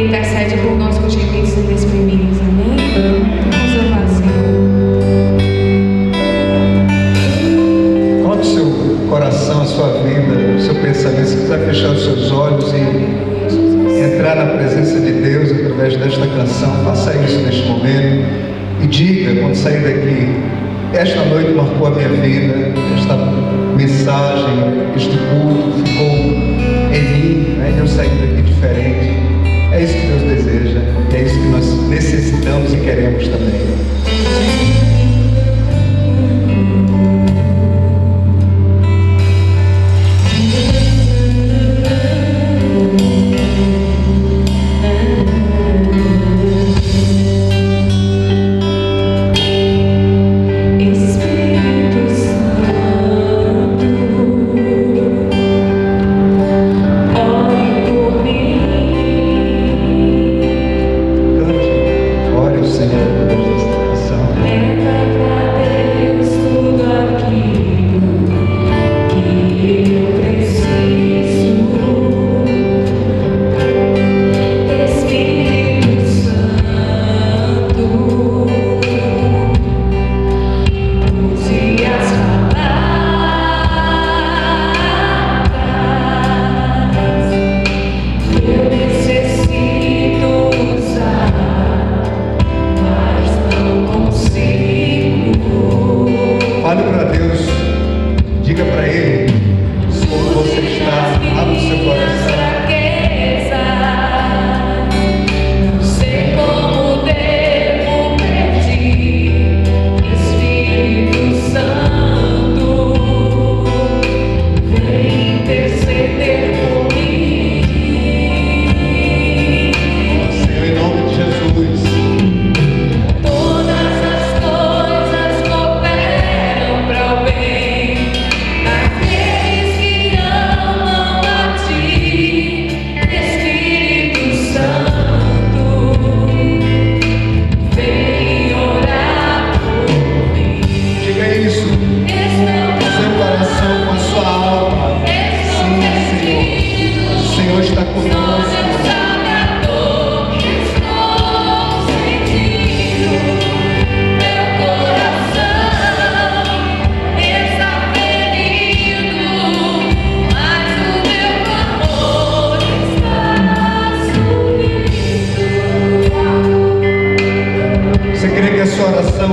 intercede por nós com gemidos inexprimíveis. Amém? Vamos louvar o Senhor. Coloque o seu coração, a sua vida, o seu pensamento. Se quiser fechar os seus olhos e entrar na presença de Deus através desta canção, faça isso neste momento e diga, quando sair daqui: esta noite marcou a minha vida, esta mensagem, este culto ficou em mim, né? Eu saí daqui diferente. É isso que Deus deseja, é isso que nós necessitamos e queremos também.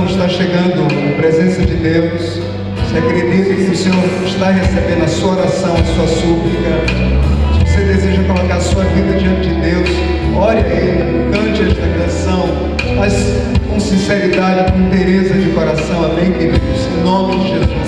Está chegando a presença de Deus. Você acredita que o Senhor está recebendo a sua oração, a sua súplica? Se você deseja colocar a sua vida diante de Deus, ore a Ele, cante esta canção, mas com sinceridade, com interesse de coração. Amém, queridos? Em nome de Jesus.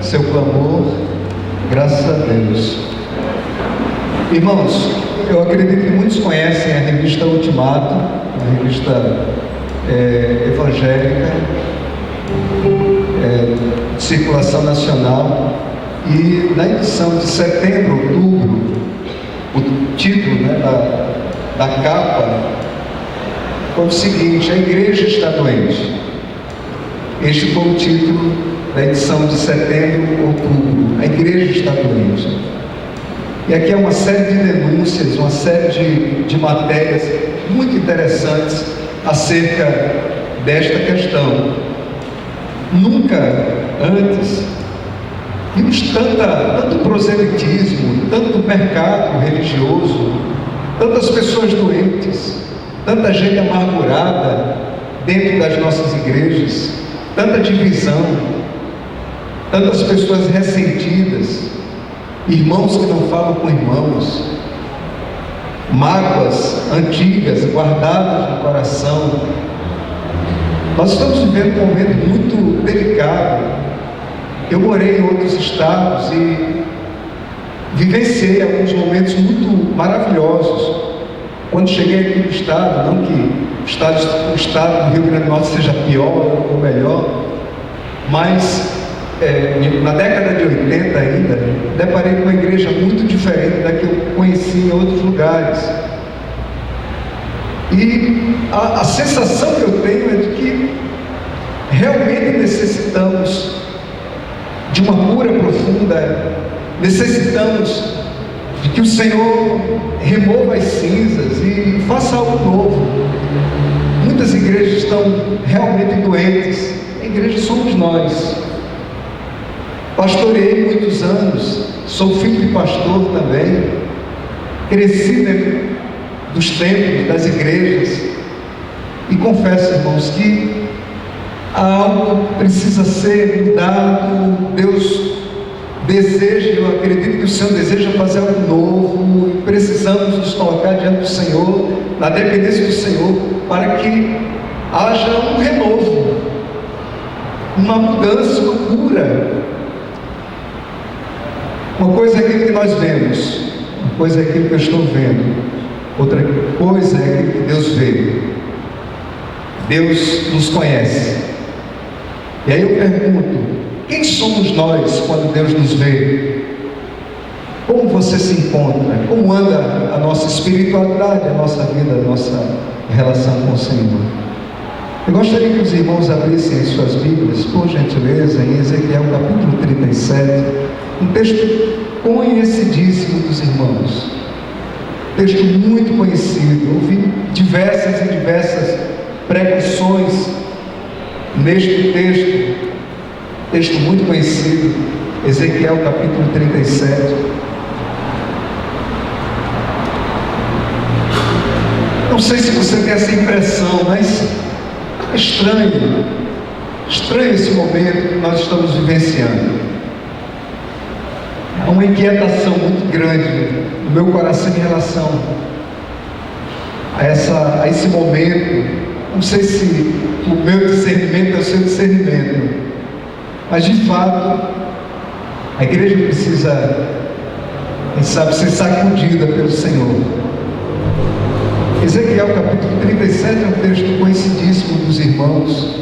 seu clamor, graças a Deus. Irmãos, eu acredito que muitos conhecem a revista Ultimato, uma revista evangélica, de circulação nacional, e na edição de setembro, outubro, o título, né, da capa foi o seguinte: a igreja está doente. Este foi o título da edição de setembro, outubro. A igreja está doente. E aqui é uma série de denúncias, uma série de matérias muito interessantes acerca desta questão. Nunca antes vimos tanto proselitismo, tanto mercado religioso, tantas pessoas doentes, tanta gente amargurada dentro das nossas igrejas, tanta divisão, tantas pessoas ressentidas, irmãos que não falam com irmãos, mágoas antigas guardadas no coração. Nós estamos vivendo um momento muito delicado. Eu morei em outros estados e vivenciei alguns momentos muito maravilhosos. Quando cheguei aqui no estado, não que o estado do Rio Grande do Norte seja pior ou melhor, mas na década de 80 ainda, deparei com uma igreja muito diferente da que eu conheci em outros lugares. E a sensação que eu tenho é de que realmente necessitamos de uma cura profunda, necessitamos de que o Senhor remova as cinzas e faça algo novo. Muitas igrejas estão realmente doentes. A igreja somos nós. Pastoreei muitos anos, sou filho de pastor também, cresci dentro dos templos, das igrejas, e confesso, irmãos, que algo precisa ser mudado. Deus deseja, eu acredito que o Senhor deseja fazer algo novo, e precisamos nos colocar diante do Senhor, na dependência do Senhor, para que haja um renovo, uma mudança, uma cura. Uma coisa é aquilo que nós vemos, uma coisa é aquilo que eu estou vendo, outra coisa é aquilo que Deus vê. Deus nos conhece. E aí eu pergunto: quem somos nós quando Deus nos vê? Como você se encontra? Como anda a nossa espiritualidade, a nossa vida, a nossa relação com o Senhor? Eu gostaria que os irmãos abrissem as suas Bíblias, por gentileza, em Ezequiel capítulo 37, um texto conhecidíssimo dos irmãos, texto muito conhecido. Ouvi diversas e diversas pregações neste texto muito conhecido, Ezequiel capítulo 37. Não sei se você tem essa impressão, mas é estranho esse momento que nós estamos vivenciando. Há uma inquietação muito grande no meu coração em relação a esse momento. Não sei se o meu discernimento é o seu discernimento, mas de fato a igreja precisa, quem sabe, ser sacudida pelo Senhor. Ezequiel capítulo 37 é um texto conhecidíssimo dos irmãos,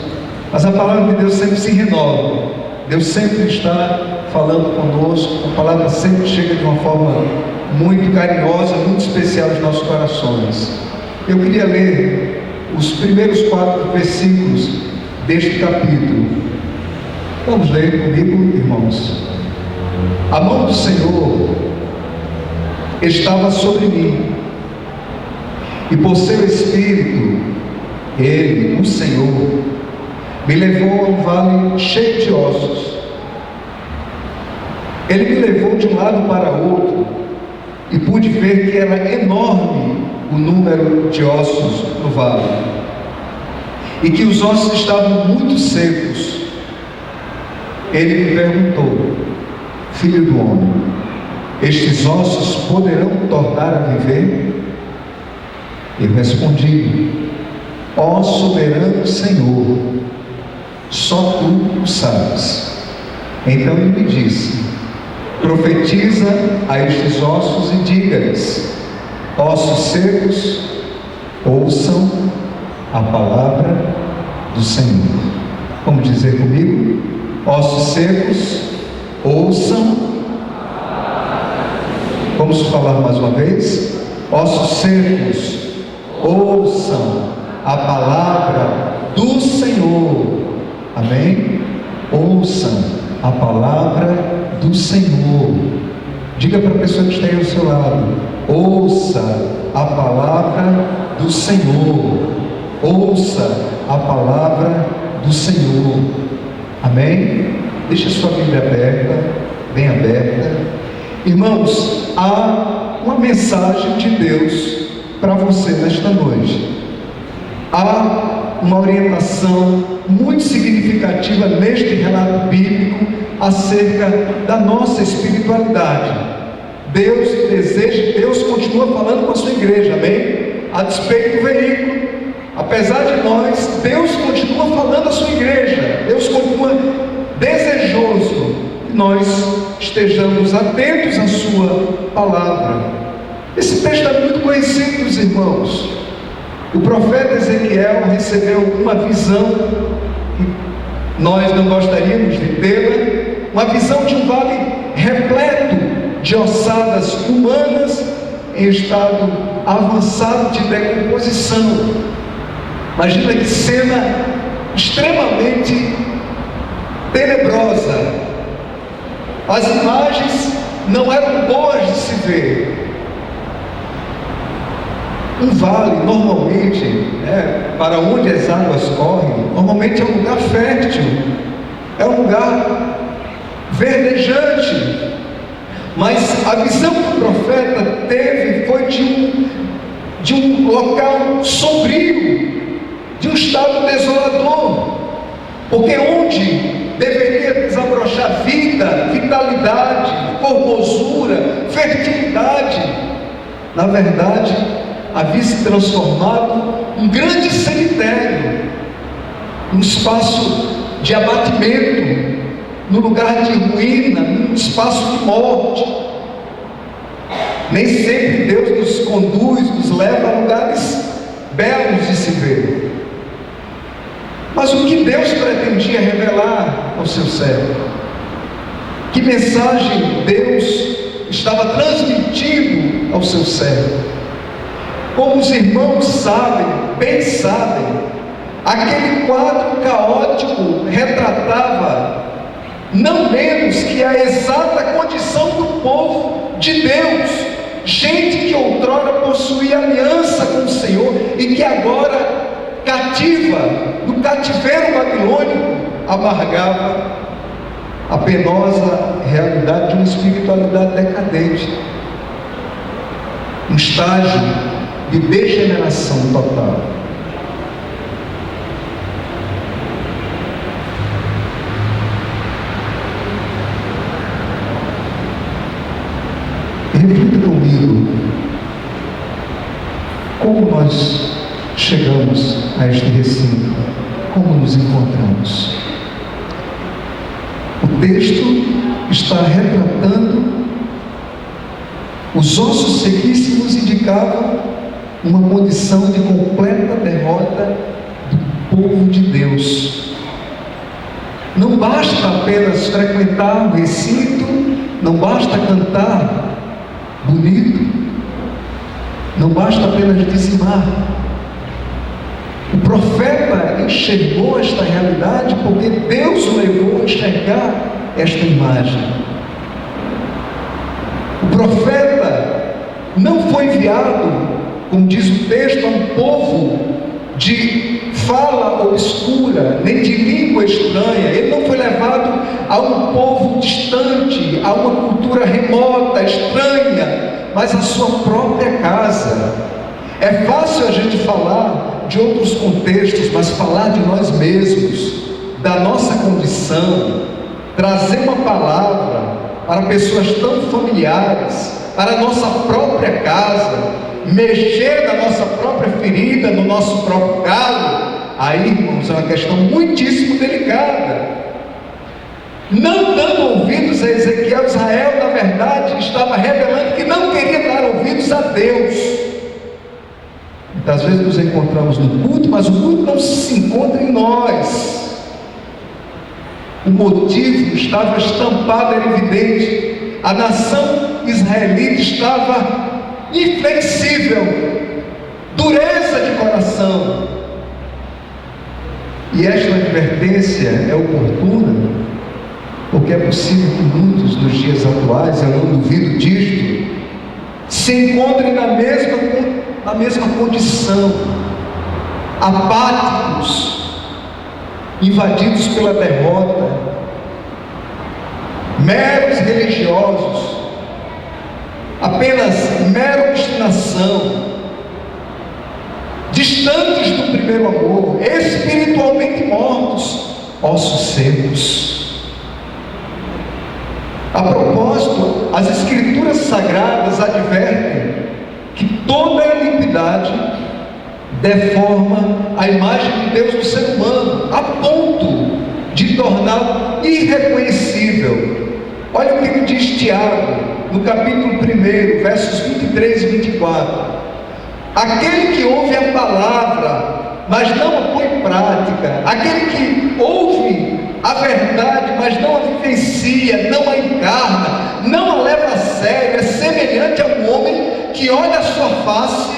mas a palavra de Deus sempre se renova. Deus sempre está falando conosco, a palavra sempre chega de uma forma muito carinhosa, muito especial aos nossos corações. Eu queria ler os primeiros 4 versículos deste capítulo. Vamos ler comigo, irmãos. A mão do Senhor estava sobre mim, e por seu Espírito, Ele, o Senhor, me levou a um vale cheio de ossos. Ele me levou de um lado para outro, e pude ver que era enorme o número de ossos no vale, e que os ossos estavam muito secos. Ele me perguntou: filho do homem, estes ossos poderão tornar a viver? Eu respondi: ó soberano Senhor, só tu o sabes. Então ele me disse: profetiza a estes ossos e diga-lhes: ossos secos, ouçam a palavra do Senhor. Vamos dizer comigo? Ossos secos, ouçam. Vamos falar mais uma vez? Ossos secos, ouçam a palavra do Senhor. Amém? Ouçam a palavra do Senhor. Diga para a pessoa que está aí ao seu lado: ouça a palavra do Senhor. Ouça a palavra do Senhor. Amém? Deixa sua Bíblia aberta, bem aberta. Irmãos, há uma mensagem de Deus para você nesta noite. Há uma orientação muito significativa neste relato bíblico acerca da nossa espiritualidade. Deus continua falando com a sua igreja, amém? A despeito do veículo, apesar de nós, Deus continua falando à sua igreja. Deus continua desejoso que nós estejamos atentos à sua palavra. Esse texto é muito conhecido dos irmãos. O profeta Ezequiel recebeu uma visão, que nós não gostaríamos de tê-la, uma visão de um vale repleto de ossadas humanas em estado avançado de decomposição. Imagina que cena extremamente tenebrosa. As imagens não eram boas de se ver. Um vale, normalmente, para onde as águas correm, normalmente é um lugar fértil, é um lugar verdejante. Mas a visão que o profeta teve foi de um local sombrio, de um estado desolador, porque onde deveria desabrochar vida, vitalidade, formosura, fertilidade, na verdade, havia se transformado um grande cemitério, um espaço de abatimento, num lugar de ruína, num espaço de morte. Nem sempre Deus nos conduz, nos leva a lugares belos de se ver. Mas o que Deus pretendia revelar ao seu servo? Que mensagem Deus estava transmitindo ao seu servo? Como os irmãos sabem, bem sabem, aquele quadro caótico retratava não menos que a exata condição do povo de Deus, gente que outrora possuía aliança com o Senhor e que agora, cativa, no cativeiro babilônico, amargava a penosa realidade de uma espiritualidade decadente, um estágio de degeneração total. Reflita comigo, como nós chegamos a este recinto, como nos encontramos. O texto está retratando, os ossos sequíssimos indicavam uma condição de completa derrota do povo de Deus. Não basta apenas frequentar o recinto, não basta cantar bonito, não basta apenas dizimar. O profeta enxergou esta realidade porque Deus o levou a enxergar esta imagem. O profeta não foi enviado, como diz o texto, a um povo de fala obscura, nem de língua estranha. Ele não foi levado a um povo distante, a uma cultura remota, estranha, mas a sua própria casa. É fácil a gente falar de outros contextos, mas falar de nós mesmos, da nossa condição, trazer uma palavra para pessoas tão familiares, para a nossa própria casa, mexer na nossa própria ferida, no nosso próprio galo, aí, irmãos, é uma questão muitíssimo delicada. Não dando ouvidos a Ezequiel, Israel, na verdade, estava revelando que não queria dar ouvidos a Deus. Muitas vezes nos encontramos no culto, mas o culto não se encontra em nós. O motivo estava estampado, era evidente. A nação israelita estava inflexível, dureza de coração. E esta advertência é oportuna, porque é possível que muitos nos dias atuais, eu não duvido disto, se encontrem na mesma condição, apáticos, invadidos pela derrota, meros religiosos, apenas mera obstinação, distantes do primeiro amor, espiritualmente mortos, ossos secos. A propósito, as Escrituras Sagradas advertem que toda iniquidade deforma a imagem de Deus no ser humano, a ponto de torná-lo irreconhecível. Olha o que diz Tiago, no capítulo 1, versos 23 e 24. Aquele que ouve a palavra, mas não a põe em prática, aquele que ouve a verdade, mas não a vivencia, não a encarna, não a leva a sério, é semelhante a um homem que olha a sua face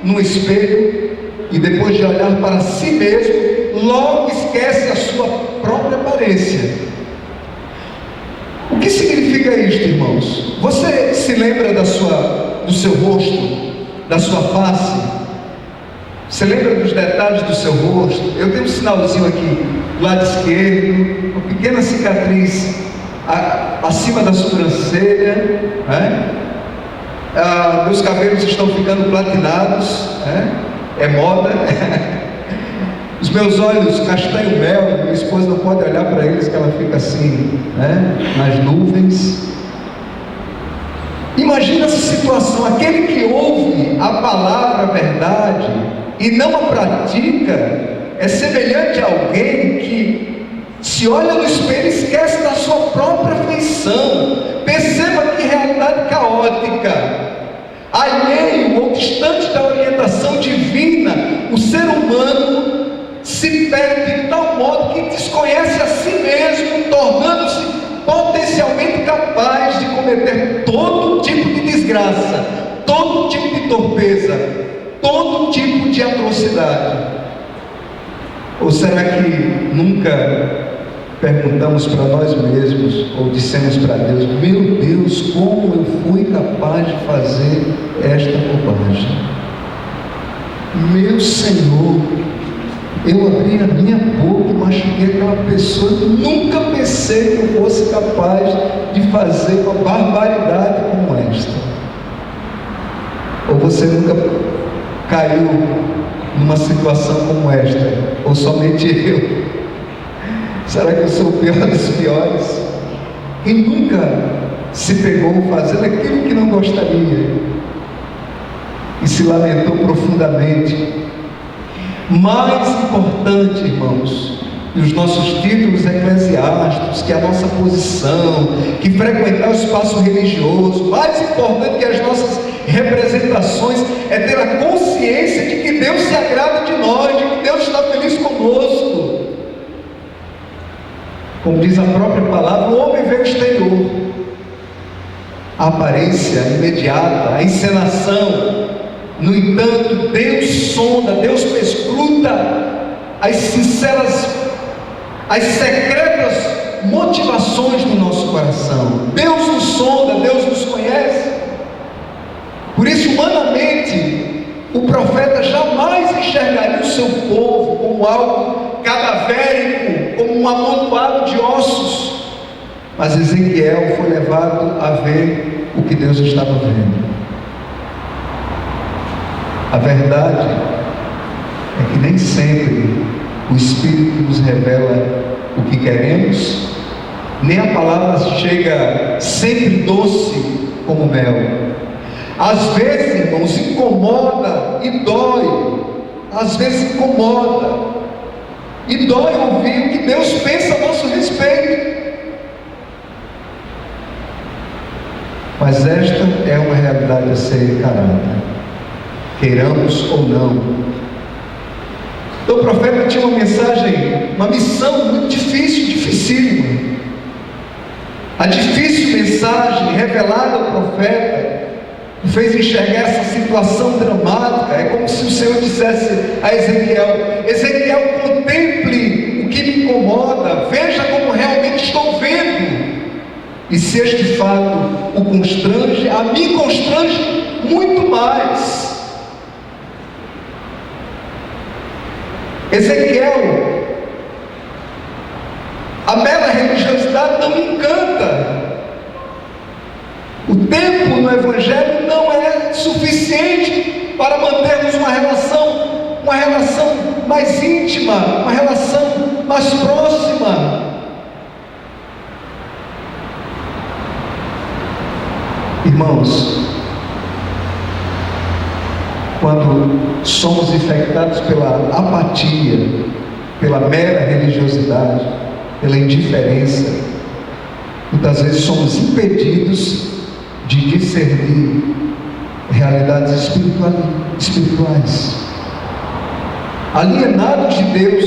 no espelho e depois de olhar para si mesmo, logo esquece a sua própria aparência. O que significa isto, irmãos? Você se lembra do seu rosto, da sua face? Você lembra dos detalhes do seu rosto? Eu tenho um sinalzinho aqui do lado esquerdo, uma pequena cicatriz acima da sobrancelha, né? Meus cabelos estão ficando platinados, né? É moda. Os meus olhos castanho mel, minha esposa não pode olhar para eles, que ela fica assim, né? Nas nuvens. Imagina essa situação, aquele que ouve a palavra, a verdade, e não a pratica, é semelhante a alguém que se olha no espelho e esquece da sua própria feição. Perceba que realidade caótica. Alheio ou distante da orientação divina, o ser humano se perde de tal modo que desconhece a si mesmo, tornando-se potencialmente capaz de cometer todo tipo de desgraça, todo tipo de torpeza, todo tipo de atrocidade. Ou será que nunca perguntamos para nós mesmos, ou dissemos para Deus: meu Deus, como eu fui capaz de fazer esta bobagem? Meu Senhor, eu abri a minha boca e machuquei aquela pessoa, eu nunca pensei que eu fosse capaz de fazer uma barbaridade como esta. Ou você nunca caiu numa situação como esta, ou somente eu? Será que eu sou o pior dos piores? Quem nunca se pegou fazendo aquilo que não gostaria e se lamentou profundamente? Mais importante, irmãos, que os nossos títulos eclesiásticos, que a nossa posição, que frequentar o espaço religioso, mais importante que as nossas representações, é ter a consciência de que Deus se agrada de nós, de que Deus está feliz conosco. Como diz a própria palavra, o homem vê o exterior, a aparência imediata, a encenação. No entanto, Deus sonda, Deus perscruta as sinceras, as secretas motivações do nosso coração. Deus nos sonda, Deus nos conhece. Por isso, humanamente, o profeta jamais enxergaria o seu povo como algo cadavérico, como um amontoado de ossos. Mas Ezequiel foi levado a ver o que Deus estava vendo. A verdade é que nem sempre o Espírito nos revela o que queremos, nem a palavra chega sempre doce como mel. Às vezes, irmãos, incomoda e dói. Às vezes incomoda e dói ouvir o que Deus pensa a nosso respeito. Mas esta é uma realidade a ser encarada, queiramos ou não. Então o profeta tinha uma mensagem, uma missão muito difícil, dificílima. A difícil mensagem revelada ao profeta o fez enxergar essa situação dramática. É como se o Senhor dissesse a Ezequiel: Ezequiel, contemple o que me incomoda, veja como realmente estou vendo, e se este fato o constrange, a mim constrange muito mais. Ezequiel, a mera religiosidade não me encanta. O tempo no Evangelho não é suficiente para mantermos uma relação mais íntima, uma relação mais próxima. Irmãos, quando somos infectados pela apatia, pela mera religiosidade, pela indiferença, muitas vezes somos impedidos de discernir realidades espirituais. Alienados de Deus,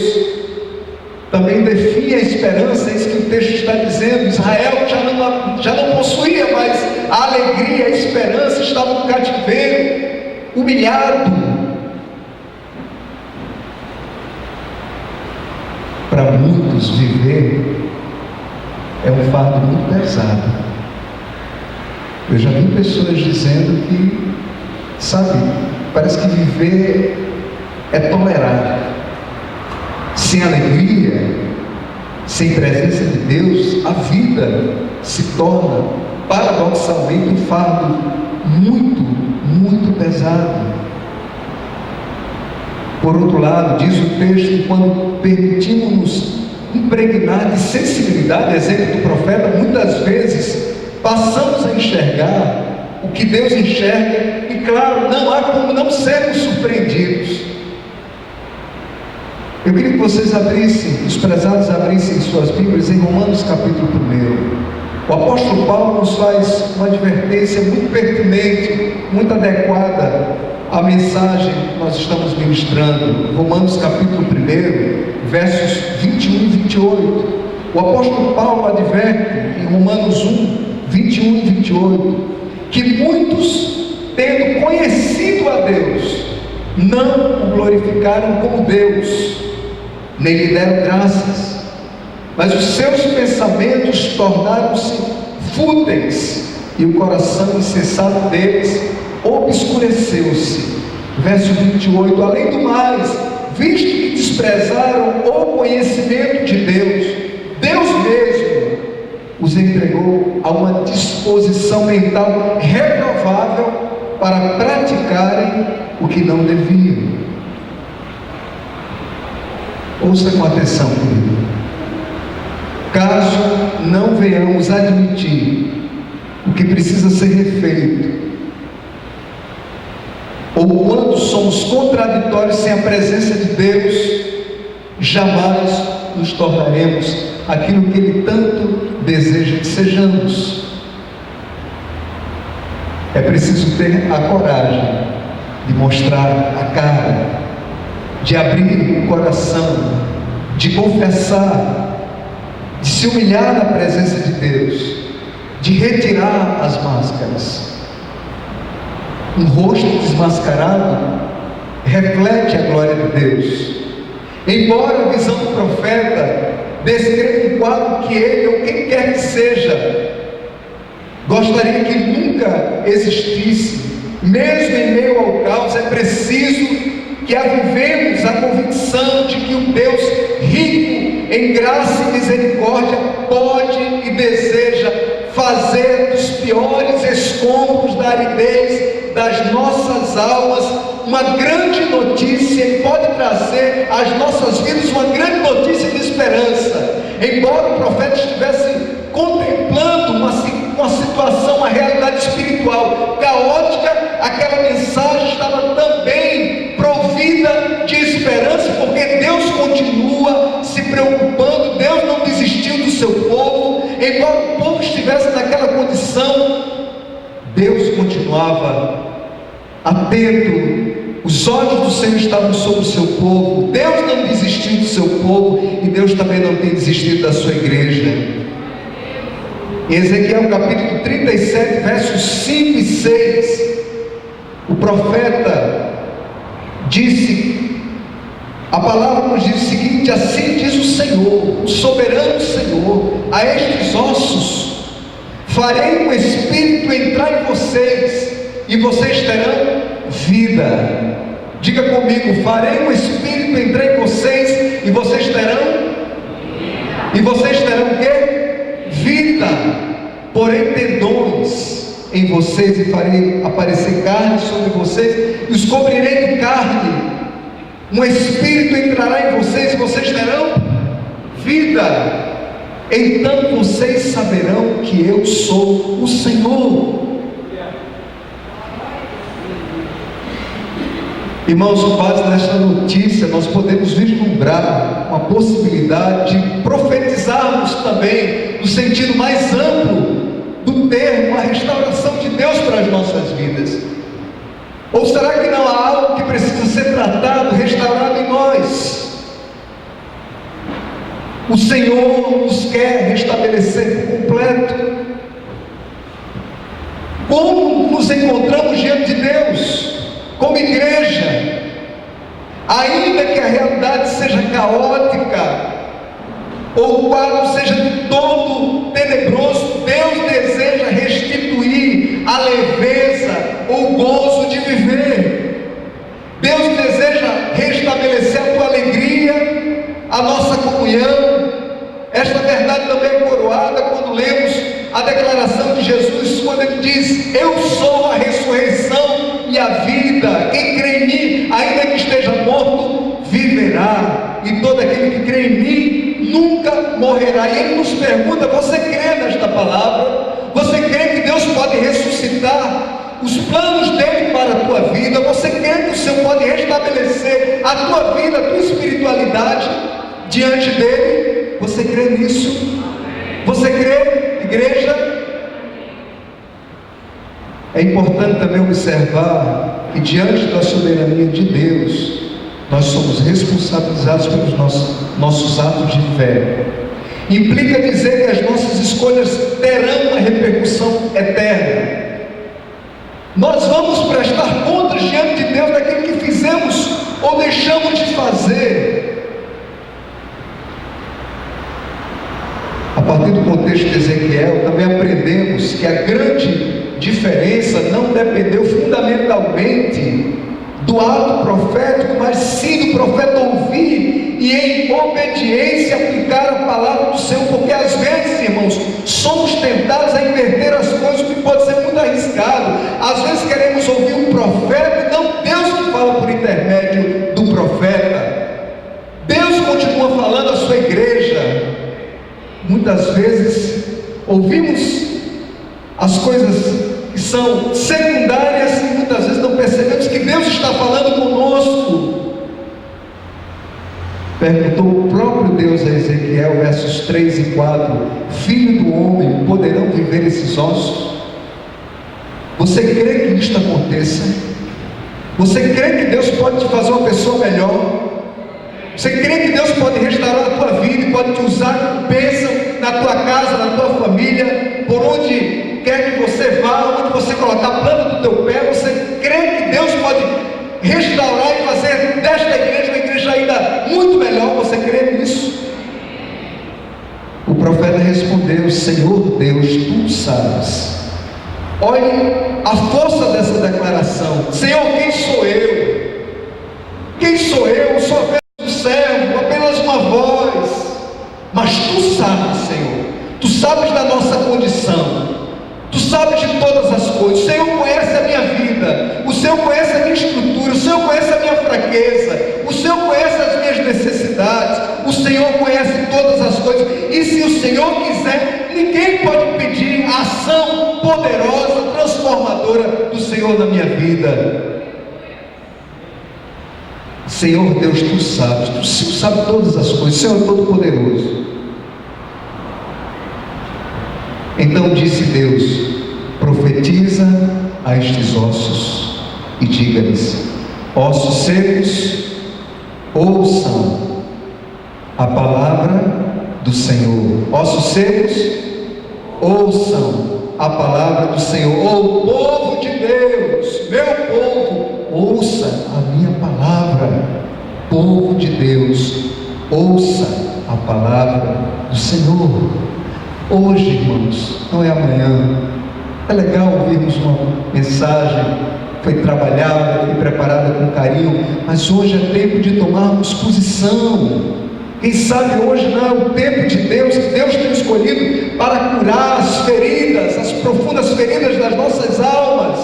também define a esperança. É isso que o texto está dizendo. Israel já não possuía mais a alegria, a esperança, estava no cativeiro, humilhado. Para muitos, viver é um fardo muito pesado. Eu já vi pessoas dizendo que, parece que viver é tolerar. Sem alegria, sem presença de Deus, a vida se torna paradoxalmente um fardo muito, muito pesado. Por outro lado, diz o texto, quando permitimos-nos impregnar de sensibilidade, exemplo do profeta, muitas vezes passamos a enxergar o que Deus enxerga, e claro, não há como não sermos surpreendidos. Eu queria que vocês os prezados abrissem suas Bíblias em Romanos capítulo 1. O apóstolo Paulo nos faz uma advertência muito pertinente, muito adequada à mensagem que nós estamos ministrando. Romanos capítulo 1, versos 21 e 28. O apóstolo Paulo adverte em Romanos 21 e 28, que muitos, tendo conhecido a Deus, não o glorificaram como Deus, nem lhe deram graças, mas os seus pensamentos tornaram-se fúteis, e o coração insensato deles obscureceu-se. Verso 28, além do mais, visto que desprezaram o conhecimento de Deus, Deus mesmo os entregou a uma disposição mental reprovável para praticarem o que não deviam. Ouça com atenção, querido. Caso não venhamos admitir o que precisa ser refeito, ou quando somos contraditórios sem a presença de Deus, jamais nos tornaremos aquilo que Ele tanto deseja que sejamos. É preciso ter a coragem de mostrar a cara, de abrir o coração, de confessar, de se humilhar na presença de Deus, de retirar as máscaras. Um rosto desmascarado reflete a glória de Deus. Embora a visão do profeta descreva um quadro que ele ou quem quer que seja gostaria que nunca existisse, mesmo em meio ao caos, é preciso que avivemos a convicção de que um Deus rico em graça e misericórdia pode e deseja fazer dos piores escombros da aridez das nossas almas uma grande notícia, e pode trazer às nossas vidas uma grande notícia de esperança. Embora o profeta estivesse contemplando uma situação, uma realidade espiritual caótica, aquela mensagem estava também provida de esperança, porque Deus continua se preocupando, Deus não desistiu do seu povo. Embora o povo estivesse naquela condição atento. Os olhos do Senhor estavam sobre o seu povo. Deus não desistiu do seu povo e Deus também não tem desistido da sua igreja. Em Ezequiel capítulo 37, versos 5 e 6, o profeta disse, a palavra nos diz o seguinte: assim diz o Senhor, o soberano Senhor, a estes ossos farei um espírito entrar em vocês e vocês terão vida. Diga comigo: farei um espírito entrar em vocês e vocês terão vida. E vocês terão o quê? Vida. Porém tendões em vocês, e farei aparecer carne sobre vocês e os cobrirei de carne. Um espírito entrará em vocês e vocês terão vida. Então vocês saberão que eu sou o Senhor. Irmãos, com base nesta notícia, nós podemos vislumbrar uma possibilidade de profetizarmos também, no sentido mais amplo do termo, a restauração de Deus para as nossas vidas. Ou será que não há algo que precisa ser tratado, restaurado em nós? O Senhor nos quer restabelecer por completo. Como nos encontramos diante de Deus? Como igreja, ainda que a realidade seja caótica, ou o quadro seja de todo tenebroso, Deus deseja restituir a leveza, o gozo de viver. Deus deseja restabelecer a tua alegria, a nossa comunhão. Esta verdade também é coroada quando lemos a declaração de Jesus, quando ele diz: eu sou a ressurreição e a vida, quem crê em mim, ainda que esteja morto, viverá, e todo aquele que crê em mim nunca morrerá. E ele nos pergunta: você crê nesta palavra? Você crê que Deus pode ressuscitar os planos dele para a tua vida? Você crê que o Senhor pode restabelecer a tua vida, a tua espiritualidade diante dele? Você crê nisso? Você crê, igreja? É importante também observar que diante da soberania de Deus, nós somos responsabilizados pelos nossos atos de fé. Implica dizer que as nossas escolhas terão uma repercussão eterna. Nós vamos prestar contas diante de Deus daquilo que fizemos ou deixamos de fazer. A partir do contexto de Ezequiel, também aprendemos que a grande diferença não dependeu fundamentalmente do ato profético, mas sim do profeta ouvir e em obediência aplicar a palavra do Senhor, porque às vezes, irmãos, somos tentados a inverter as coisas, o que pode ser muito arriscado. Às vezes queremos ouvir um profeta e não Deus que fala por intermédio do profeta. Deus continua falando à sua igreja. Muitas vezes ouvimos as coisas que são secundárias e muitas vezes não percebemos que Deus está falando conosco. Perguntou o próprio Deus a Ezequiel, versos 3 e 4: filho do homem, poderão viver esses ossos? Você crê que isto aconteça? Você crê que Deus pode te fazer uma pessoa melhor? Você crê que Deus pode restaurar a tua vida e pode te usar como bênção na tua casa, na tua família, por onde quer que você vá, onde você colocar a planta do teu pé? Você crê que Deus pode restaurar e fazer desta igreja uma igreja ainda muito melhor? Você crê nisso? O profeta respondeu: Senhor Deus, tu sabes. Olhe a força dessa declaração. Senhor, quem sou eu? Quem sou eu? Eu sou apenas um servo, apenas uma voz. Mas tu sabes, Senhor. Tu sabes da nossa condição. Tu sabes de todas as coisas. O Senhor conhece a minha vida. O Senhor conhece a minha estrutura. O Senhor conhece a minha fraqueza. O Senhor conhece as minhas necessidades. O Senhor conhece todas as coisas. E se o Senhor quiser, ninguém pode impedir a ação poderosa, transformadora do Senhor na minha vida. Senhor Deus, tu sabes. Tu sabes todas as coisas. O Senhor é todo poderoso. Então disse Deus: profetiza a estes ossos. e diga-lhes: ossos secos, ouçam a palavra do Senhor. Ossos secos, ouçam a palavra do Senhor. O povo de Deus, meu povo, ouça a minha palavra. Povo de Deus, ouça a palavra do Senhor. Hoje, irmãos, não é amanhã. É legal ouvirmos uma mensagem, foi trabalhada, foi preparada com carinho, mas hoje é tempo de tomarmos posição. Quem sabe hoje não é o tempo de Deus, que Deus tem escolhido para curar as feridas, as profundas feridas das nossas almas.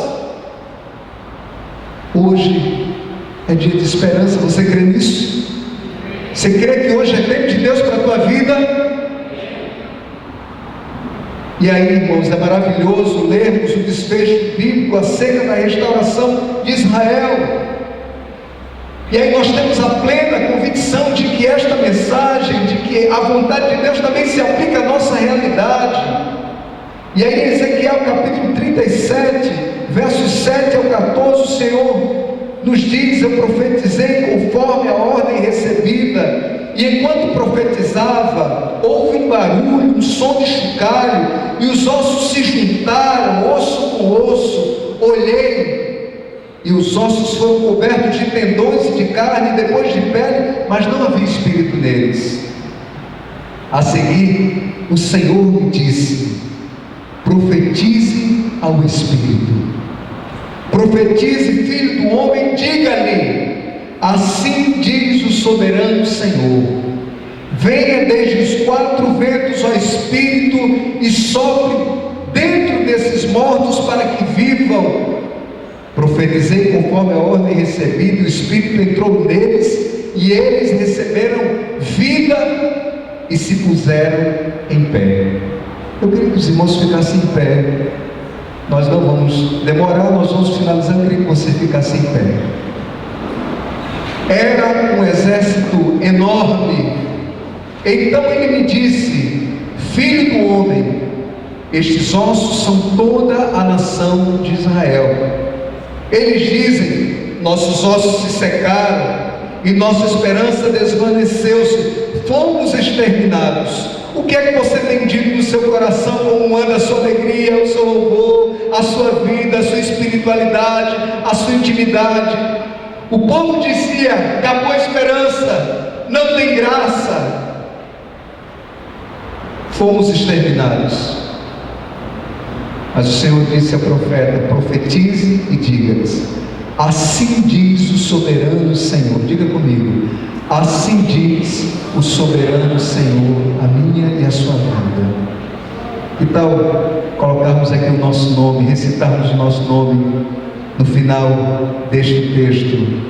Hoje é dia de esperança, você crê nisso? Você crê que hoje é tempo de Deus para a tua vida? E aí, irmãos, é maravilhoso lermos o desfecho bíblico acerca da restauração de Israel. E aí nós temos a plena convicção de que esta mensagem, de que a vontade de Deus também se aplica à nossa realidade. E aí em Ezequiel capítulo 37, versos 7 ao 14, o Senhor nos diz: eu profetizei conforme a ordem recebida, e enquanto profetizava, houve um barulho, um som de chocalho, e os ossos se juntaram, osso com osso. Olhei, e os ossos foram cobertos de tendões e de carne, e depois de pele, mas não havia espírito neles. A seguir, o Senhor me disse: profetize ao Espírito. Profetize, filho do homem, diga-lhe: assim diz o soberano Senhor: venha desde os quatro ventos, ó Espírito, e sopre dentro desses mortos para que vivam. Profetizei conforme a ordem recebida, o Espírito entrou neles, e eles receberam vida e se puseram em pé. Eu queria que os irmãos ficassem em pé. Nós não vamos demorar, nós vamos finalizar. Eu queria que você ficasse em pé. Era um exército enorme. Então ele me disse: filho do homem, estes ossos são toda a nação de Israel. Eles dizem: nossos ossos se secaram e nossa esperança desvaneceu-se, fomos exterminados. O que é que você tem dito no seu coração? Como anda a sua alegria, o seu louvor, a sua vida, a sua espiritualidade, a sua intimidade? O povo dizia: acabou a esperança, não tem graça, fomos exterminados. Mas o Senhor disse ao profeta: profetize e diga-lhes: assim diz o soberano Senhor. Diga comigo: assim diz o soberano Senhor, a minha e a sua vida. Que tal colocarmos aqui o nosso nome, recitarmos o nosso nome no final deste texto?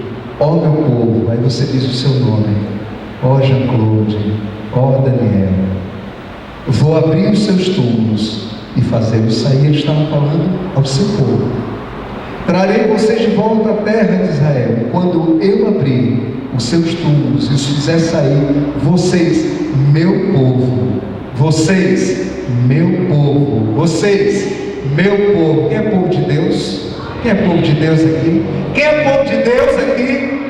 Ó meu povo, aí você diz o seu nome: ó Jean-Claude, ó Daniel. Vou abrir os seus túmulos e fazê-los sair. Ele estava falando ao seu povo: trarei vocês de volta à terra de Israel. Quando eu abrir os seus túmulos e os fizer sair, vocês, meu povo, vocês, meu povo, vocês, meu povo. Quem é povo de Deus? Quem é povo de Deus aqui? Quem é povo de Deus aqui?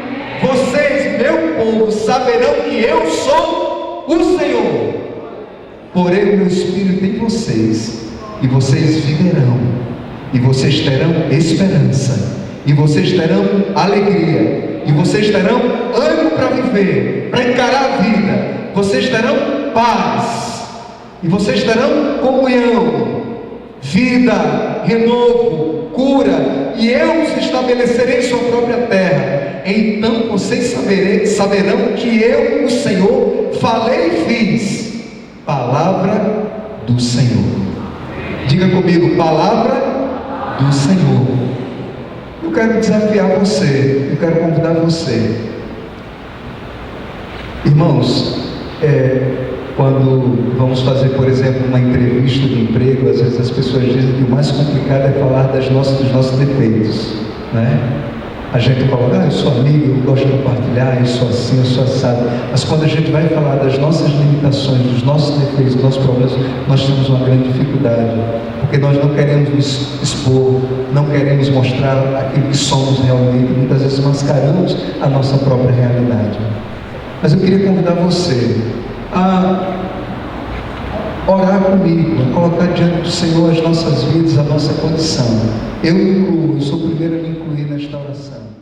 Vocês, meu povo, saberão que eu sou o Senhor. Porém o meu Espírito em vocês, e vocês viverão, e vocês terão esperança, e vocês terão alegria, e vocês terão ânimo para viver, para encarar a vida. Vocês terão paz, e vocês terão comunhão, vida, renovo, cura, e eu os estabelecerei em sua própria terra. Então vocês saberão que eu, o Senhor, falei e fiz. Palavra do Senhor. Diga comigo: palavra do Senhor. Eu quero desafiar você, eu quero convidar você. Irmãos, quando vamos fazer, por exemplo, uma entrevista de emprego, às vezes as pessoas dizem que o mais complicado é falar dos nossos defeitos, né? A gente coloca, eu sou amigo, eu gosto de compartilhar, eu sou assim, eu sou assado. Mas quando a gente vai falar das nossas limitações, dos nossos defeitos, dos nossos problemas, nós temos uma grande dificuldade. Porque nós não queremos nos expor, não queremos mostrar aquilo que somos realmente. Muitas vezes mascaramos a nossa própria realidade. Mas eu queria convidar você a orar comigo, a colocar diante do Senhor as nossas vidas, a nossa condição. Eu me incluo, eu sou o primeiro a me incluir nesta oração.